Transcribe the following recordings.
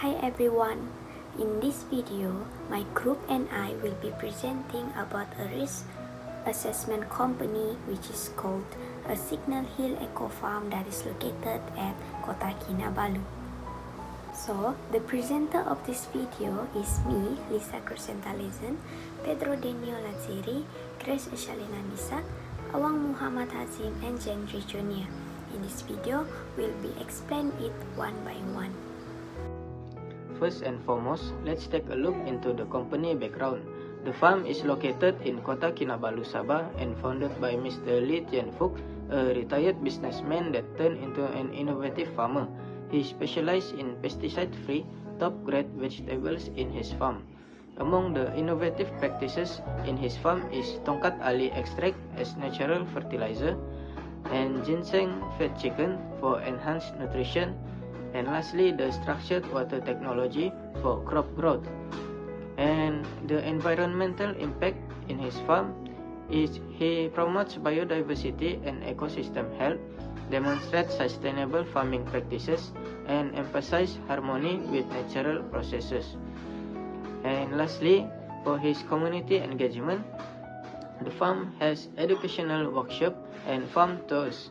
Hi everyone, in this video, my group and I will be presenting about a risk assessment company which is called a Signal Hill Eco Farm that is located at Kota Kinabalu. So, the presenter of this video is me, Lissa Cressenta Laizen, Pedro Denio Ladziri, Esshalina Misak, Awang Hazim, and Jandrie Jr. In this video, we'll be explain it one by one. First and foremost, let's take a look into the company background. The farm is located in Kota Kinabalu, Sabah and founded by Mr. Lee Tianfuk, a retired businessman that turned into an innovative farmer. He specialized in pesticide-free, top-grade vegetables in his farm. Among the innovative practices in his farm is Tongkat Ali extract as natural fertilizer and ginseng fed chicken for enhanced nutrition, and lastly the structured water technology for crop growth. And the environmental impact in his farm is he promotes biodiversity and ecosystem health, demonstrates sustainable farming practices, and emphasizes harmony with natural processes. And lastly, for his community engagement, the farm has educational workshop and farm tours,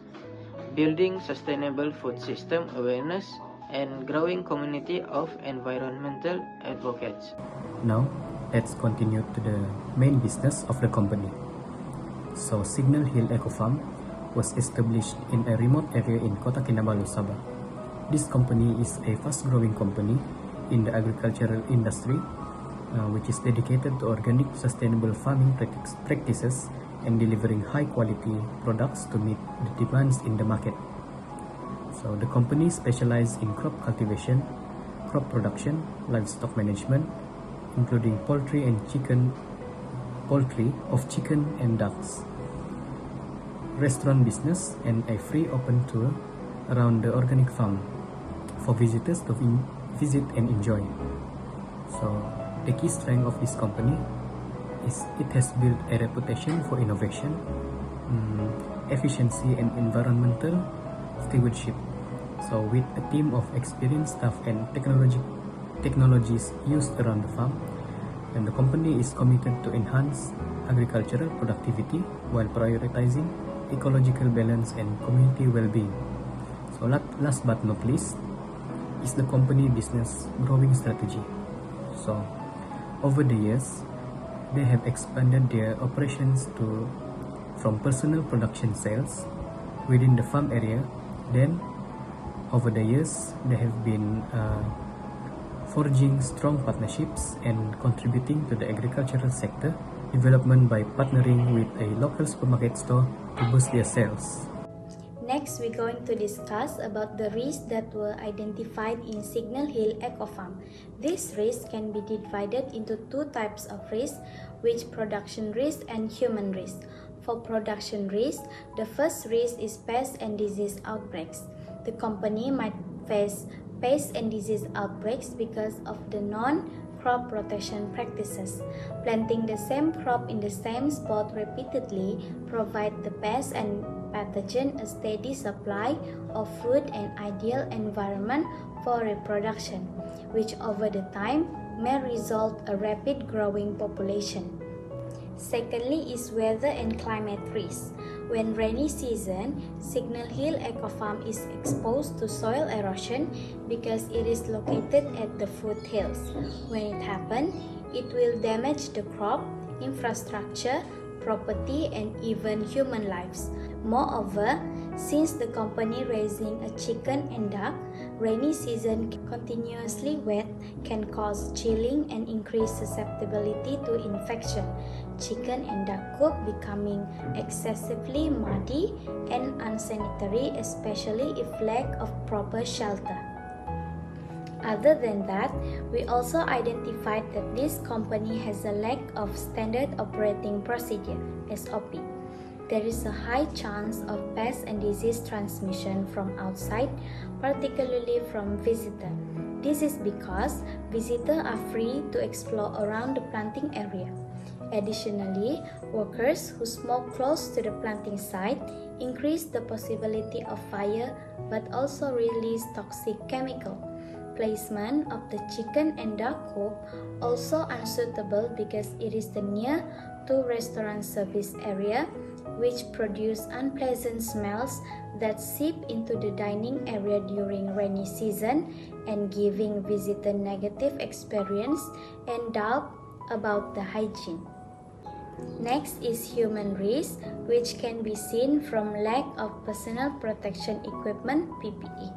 building sustainable food system awareness, and growing community of environmental advocates. Now, let's continue to the main business of the company. So, Signal Hill Eco Farm was established in a remote area in Kota Kinabalu, Sabah. This company is a fast-growing company in the agricultural industry, which is dedicated to organic, sustainable farming practices and delivering high-quality products to meet the demands in the market. So the company specializes in crop cultivation, crop production, livestock management, including poultry of chicken and ducks, restaurant business, and a free open tour around the organic farm for visitors to visit and enjoy. So the key strength of this company is it has built a reputation for innovation, efficiency, and environmental stewardship. So with a team of experienced staff and technologies used around the farm, and the company is committed to enhance agricultural productivity while prioritizing ecological balance and community well-being. So last but not least is the company business growing strategy. So over the years, they have expanded their operations from personal production sales within the farm area. Then over the years, they have been forging strong partnerships and contributing to the agricultural sector development by partnering with a local supermarket store to boost their sales. Next, we're going to discuss about the risks that were identified in Signal Hill Eco Farm. These risks can be divided into two types of risks, which production risk and human risk. For production risk, the first risk is pest and disease outbreaks. The company might face pest and disease outbreaks because of the non-crop rotation practices. Planting the same crop in the same spot repeatedly provides the pest and pathogen a steady supply of food and ideal environment for reproduction, which over the time may result a rapid growing population. Secondly is weather and climate risk. When rainy season, Signal Hill Eco Farm is exposed to soil erosion because it is located at the foothills. When it happens, it will damage the crop, infrastructure, property, and even human lives. Moreover, since the company raising a chicken and duck, rainy season continuously wet can cause chilling and increase susceptibility to infection. Chicken and duck coop becoming excessively muddy and unsanitary, especially if lack of proper shelter. Other than that, we also identified that this company has a lack of standard operating procedure (SOP). There is a high chance of pest and disease transmission from outside, particularly from visitors. This is because visitors are free to explore around the planting area. Additionally, workers who smoke close to the planting site increase the possibility of fire but also release toxic chemicals. Placement of the chicken and duck coop also unsuitable because it is near to restaurant service area, which produce unpleasant smells that seep into the dining area during rainy season and giving visitor negative experience and doubt about the hygiene. Next is human risk, which can be seen from lack of personal protection equipment (PPE).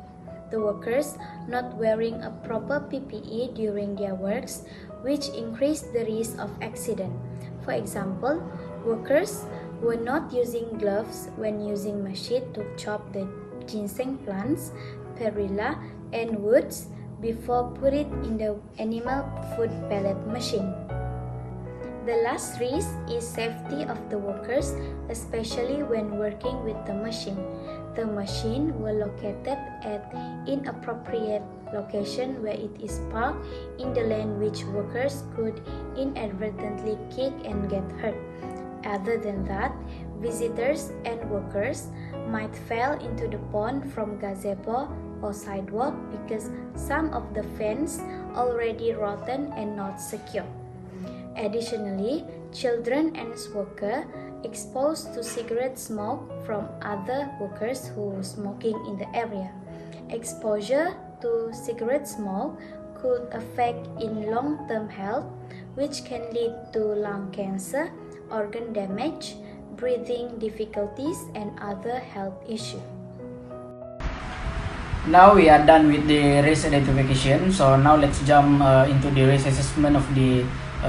The workers not wearing a proper PPE during their works, which increase the risk of accident. For example, workers were not using gloves when using machine to chop the ginseng plants, perilla, and woods before put it in the animal food pellet machine. The last risk is safety of the workers, especially when working with the machine. The machine were located at inappropriate location where it is parked in the lane which workers could inadvertently kick and get hurt. Other than that, visitors and workers might fall into the pond from gazebo or sidewalk because some of the fence already rotten and not secure. Additionally, children and workers exposed to cigarette smoke from other workers who smoking in the area. Exposure to cigarette smoke could affect in long-term health, which can lead to lung cancer, organ damage, breathing difficulties, and other health issues. Now we are done with the risk identification, so now let's jump into the risk assessment of the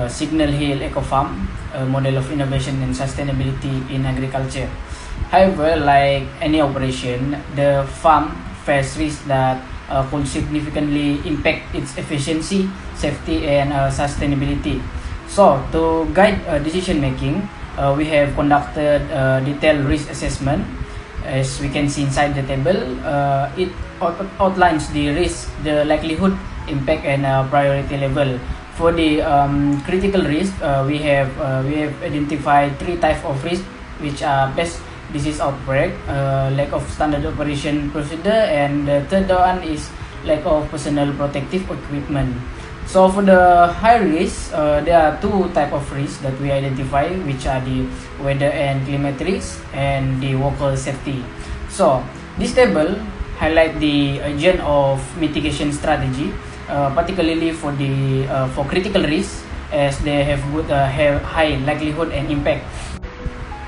Signal Hill Eco Farm, a model of innovation and sustainability in agriculture. However, like any operation, the farm faces risks that could significantly impact its efficiency, safety, and sustainability. So, to guide decision making, we have conducted a detailed risk assessment. As we can see inside the table, it outlines the risk, the likelihood, impact, and priority level. For the critical risk, we have identified three types of risk, which are pest disease outbreak, lack of standard operation procedure, and the third one is lack of personal protective equipment. So for the high risk, there are two types of risk that we identify, which are the weather and climate risk and the worker safety. So this table highlight the agent of mitigation strategy, particularly for critical risk, as they have high likelihood and impact.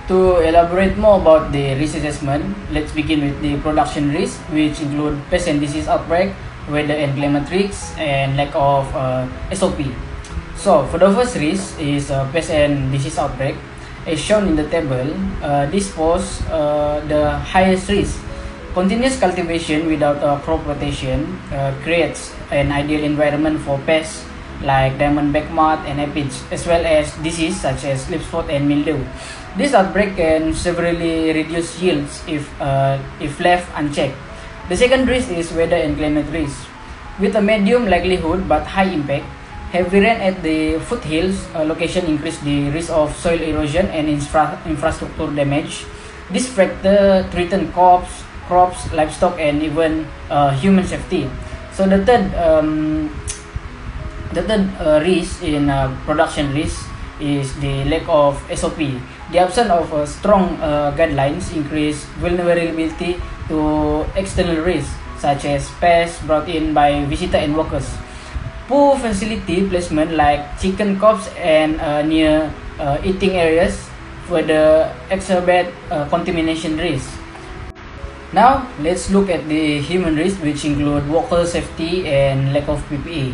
To elaborate more about the risk assessment, let's begin with the production risk, which include pest and disease outbreak, weather and climate risks, and lack of SOP. So for the first risk is pest and disease outbreak. As shown in the table, this poses the highest risk. Continuous cultivation without crop rotation creates an ideal environment for pests like diamondback moth and aphids, as well as disease such as leaf spot and mildew. This outbreak can severely reduce yields if left unchecked. The second risk is weather and climate risk. With a medium likelihood but high impact, heavy rain at the foothills location increase the risk of soil erosion and infrastructure damage. This factor threatens crops, livestock, and even human safety. So the third risk in production risk is the lack of SOP. The absence of strong guidelines increase vulnerability to external risks such as pests brought in by visitors and workers. Poor facility placement like chicken coops and near eating areas further exacerbate contamination risk. Now, let's look at the human risk, which include worker safety and lack of PPE.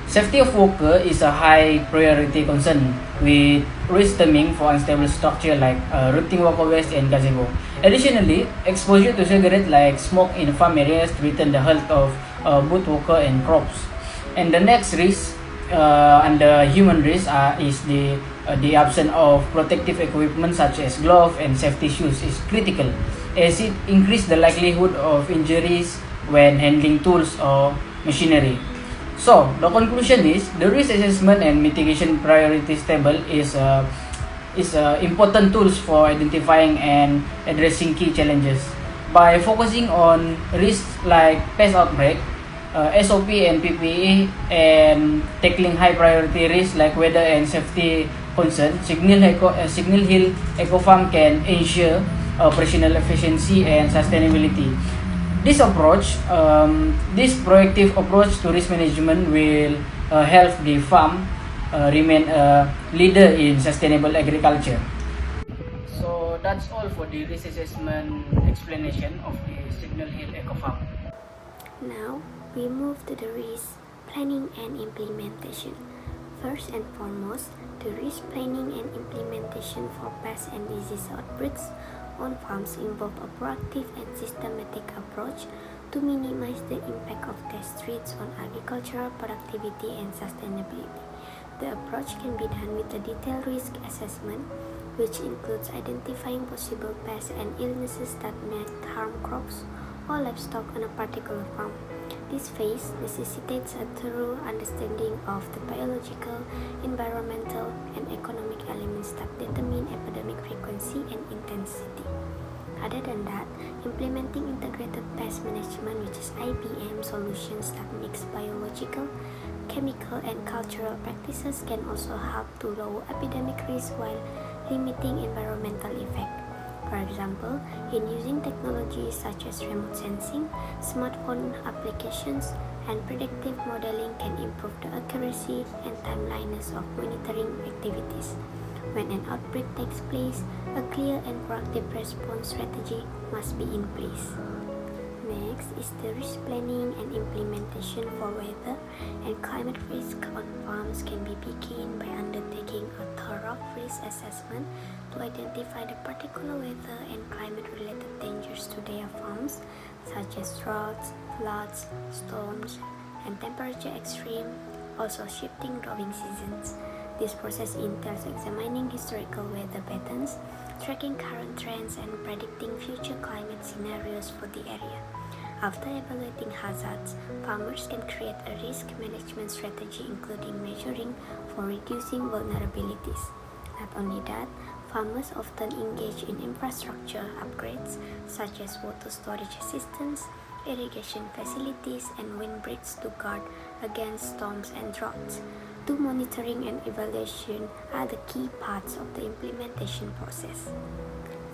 Safety of worker is a high priority concern, with risk stemming for unstable structure like rotting walkways and gazebo. Additionally, exposure to cigarette like smoke in farm areas threaten the health of both worker and crops. And the next risk under human risk is the absence of protective equipment such as gloves and safety shoes is critical, as it increases the likelihood of injuries when handling tools or machinery. So the conclusion is the risk assessment and mitigation priorities table is important tools for identifying and addressing key challenges. By focusing on risks like pest outbreak, SOP and PPE and tackling high priority risks like weather and safety concerns, Signal Hill Eco Farm can ensure operational efficiency and sustainability. This approach, this proactive approach to risk management will help the farm remain a leader in sustainable agriculture. So that's all for the risk assessment explanation of the Signal Hill Eco Farm. Now we move to the risk planning and implementation. First and foremost, the risk planning and implementation for pest and disease outbreaks on farms involve a proactive and systematic approach to minimize the impact of pest threats on agricultural productivity and sustainability. The approach can be done with a detailed risk assessment, which includes identifying possible pests and illnesses that may harm crops or livestock on a particular farm. This phase necessitates a thorough understanding of the biological, environmental, and economic elements that determine epidemic frequency and intensity. Other than that, implementing integrated pest management, which is IPM solutions that mix biological, chemical, and cultural practices, can also help to lower epidemic risk while limiting environmental effect. For example, in using technologies such as remote sensing, smartphone applications, and predictive modeling can improve the accuracy and timeliness of monitoring activities. When an outbreak takes place, a clear and proactive response strategy must be in place. Next is the risk planning and implementation for weather and climate risk on farms can be begun by undertaking a thorough risk assessment to identify the particular weather and climate-related dangers to their farms, such as droughts, floods, storms, and temperature extreme, also shifting growing seasons. This process entails examining historical weather patterns, tracking current trends, and predicting future climate scenarios for the area. After evaluating hazards, farmers can create a risk management strategy including measuring for reducing vulnerabilities. Not only that, farmers often engage in infrastructure upgrades such as water storage systems, irrigation facilities, and windbreaks to guard against storms and droughts. To monitoring and evaluation are the key parts of the implementation process.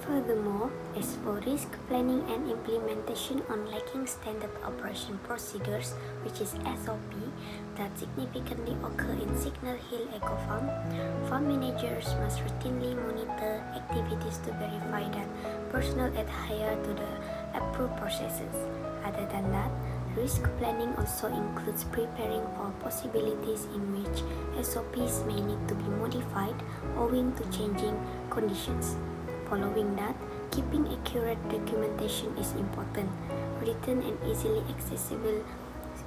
Furthermore, as for risk planning and implementation on lacking standard operation procedures, which is SOP, that significantly occur in Signal Hill Eco Farm, farm managers must routinely monitor activities to verify that personnel adhere to the approved processes. Other than that, risk planning also includes preparing for possibilities in which SOPs may need to be modified owing to changing conditions. Following that, keeping accurate documentation is important. Written and easily accessible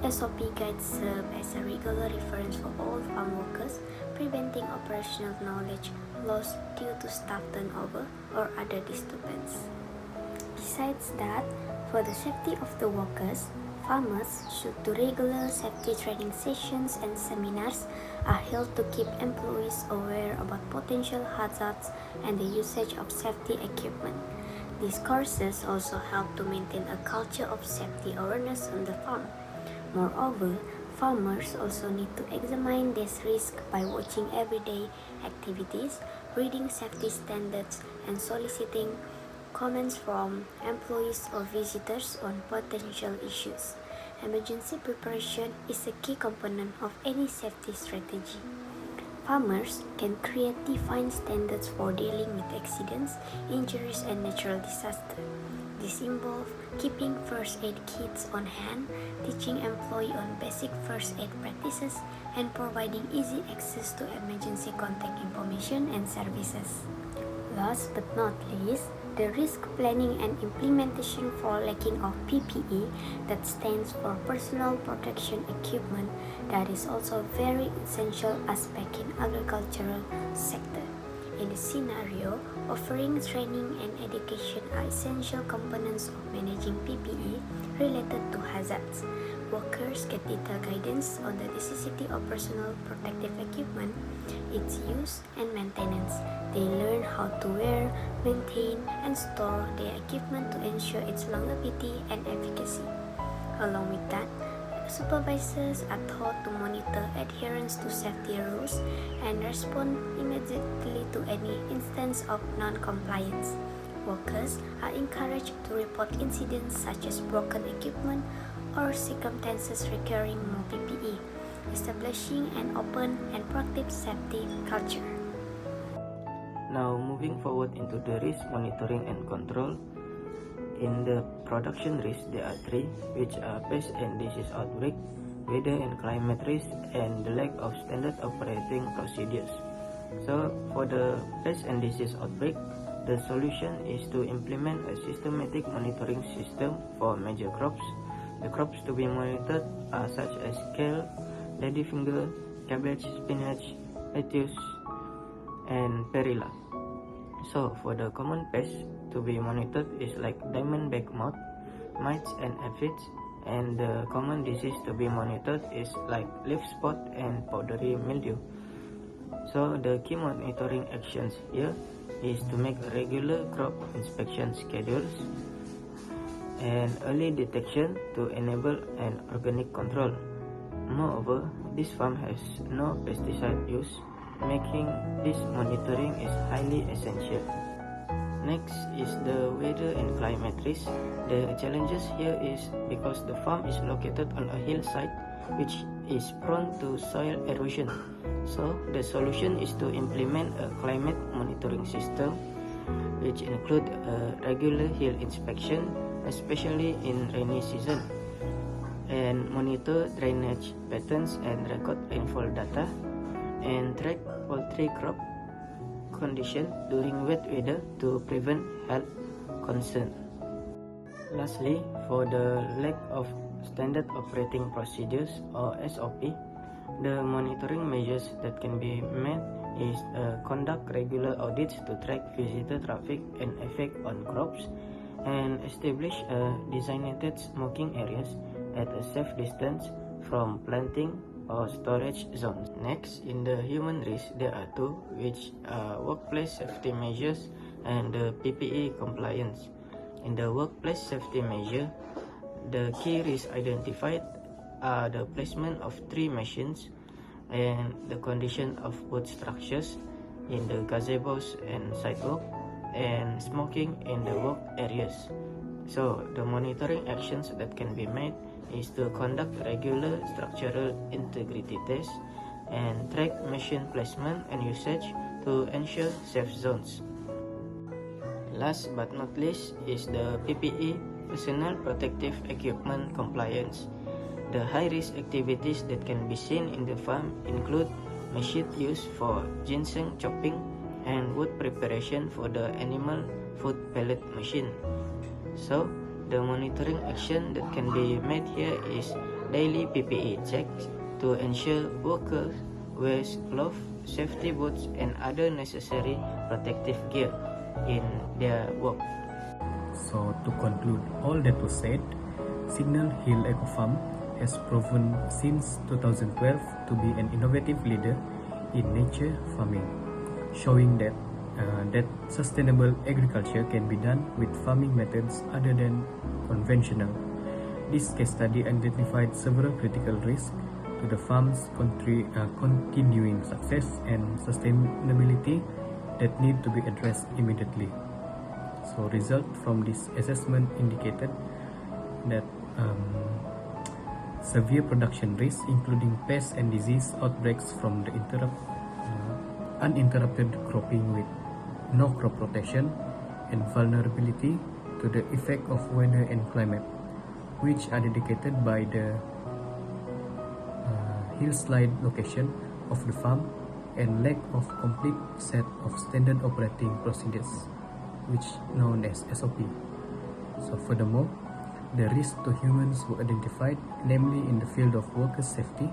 SOP guides serve as a regular reference for all farm workers, preventing operational knowledge loss due to staff turnover or other disturbance. Besides that, for the safety of the workers, farmers should do regular safety training sessions and seminars are held to keep employees aware about potential hazards and the usage of safety equipment. These courses also help to maintain a culture of safety awareness on the farm. Moreover, farmers also need to examine this risk by watching everyday activities, reading safety standards, and soliciting comments from employees or visitors on potential issues. Emergency preparation is a key component of any safety strategy. Farmers can create defined standards for dealing with accidents, injuries, and natural disasters. This involves keeping first aid kits on hand, teaching employees on basic first aid practices, and providing easy access to emergency contact information and services. Last but not least, the risk planning and implementation for lacking of PPE, that stands for personal protection equipment, that is also a very essential aspect in agricultural sector. In this scenario, offering training and education are essential components of managing PPE related to hazards. Workers get detailed guidance on the necessity of personal protective equipment, its use and maintenance. They learn how to wear, maintain, and store their equipment to ensure its longevity and efficacy. Along with that, Supervisors are taught to monitor adherence to safety rules and respond immediately to any instance of non-compliance. Workers are encouraged to report incidents such as broken equipment or circumstances requiring more PPE, establishing an open and proactive safety culture. Now moving forward into the risk monitoring and control. In the production risk, there are three, which are pest and disease outbreak, weather and climate risk, and the lack of standard operating procedures. So for the pest and disease outbreak, the solution is to implement a systematic monitoring system for major crops. The crops to be monitored are such as kale, ladyfinger, cabbage, spinach, lettuce, and perilla. So for the common pests to be monitored is like diamondback moth, mites and aphids, and the common disease to be monitored is like leaf spot and powdery mildew. So the key monitoring actions here is to make regular crop inspection schedules and early detection to enable an organic control. Moreover, this farm has no pesticide use, making this monitoring is highly essential. Next is the weather and climate risk. The challenges here is because the farm is located on a hillside which is prone to soil erosion. So the solution is to implement a climate monitoring system which include a regular hill inspection, especially in rainy season, and monitor drainage patterns and record rainfall data, and track poultry crop condition during wet weather to prevent health concern. Lastly, for the lack of standard operating procedures or SOP, the monitoring measures that can be made is conduct regular audits to track visitor traffic and effect on crops, and establish designated smoking areas at a safe distance from planting or storage zones. Next, in the human risk, there are two, which are workplace safety measures and the PPE compliance. In the workplace safety measure, the key risks identified are the placement of 3 machines and the condition of wood structures in the gazebos and sidewalk, and smoking in the work areas. So the monitoring actions that can be made is to conduct regular structural integrity tests and track machine placement and usage to ensure safe zones. Last but not least is the PPE, personal protective equipment compliance. The high-risk activities that can be seen in the farm include machine used for ginseng chopping and wood preparation for the animal food pellet machine. So, the monitoring action that can be made here is daily PPE checks to ensure workers wear gloves, safety boots, and other necessary protective gear in their work. So to conclude all that was said, Signal Hill Eco Farm has proven since 2012 to be an innovative leader in nature farming, showing that sustainable agriculture can be done with farming methods other than conventional. This case study identified several critical risks to the farm's continuing success and sustainability that need to be addressed immediately. So result from this assessment indicated that severe production risks, including pest and disease outbreaks from the uninterrupted cropping with no crop rotation, and vulnerability to the effect of weather and climate, which are indicated by the hillside location of the farm and lack of complete set of standard operating procedures, which known as SOP. So furthermore, the risk to humans were identified, namely in the field of worker safety,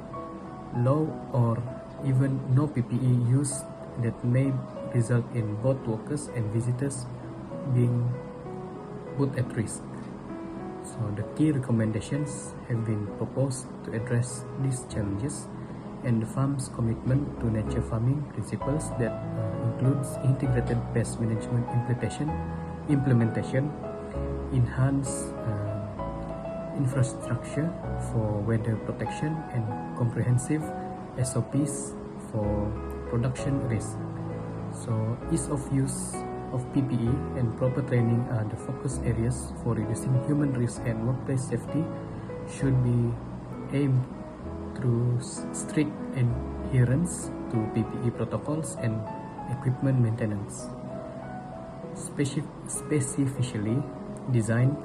low or even no PPE use that may result in both workers and visitors being put at risk. So the key recommendations have been proposed to address these challenges, and the farm's commitment to nature farming principles that includes integrated pest management implementation, enhanced infrastructure for weather protection, and comprehensive SOPs for production risk. So ease of use of PPE and proper training are the focus areas for reducing human risk, and workplace safety should be aimed through strict adherence to PPE protocols and equipment maintenance. Specifically designed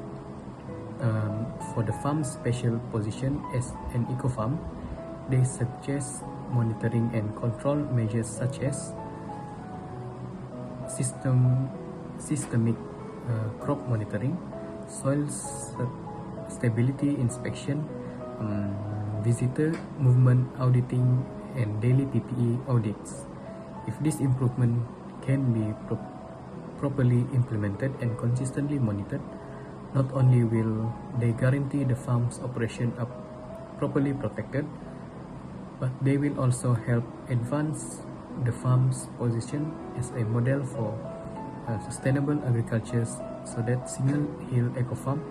for the farm's special position as an eco-farm, they suggest monitoring and control measures such as systemic crop monitoring, soil stability inspection, visitor movement auditing, and daily PPE audits. If this improvement can be properly implemented and consistently monitored, not only will they guarantee the farm's operation are properly protected, but they will also help advance the farm's position as a model for sustainable agriculture, so that Signal Hill Eco Farm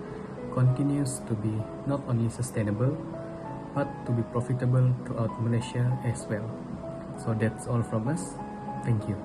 continues to be not only sustainable but to be profitable throughout Malaysia as well. So that's all from us. Thank you.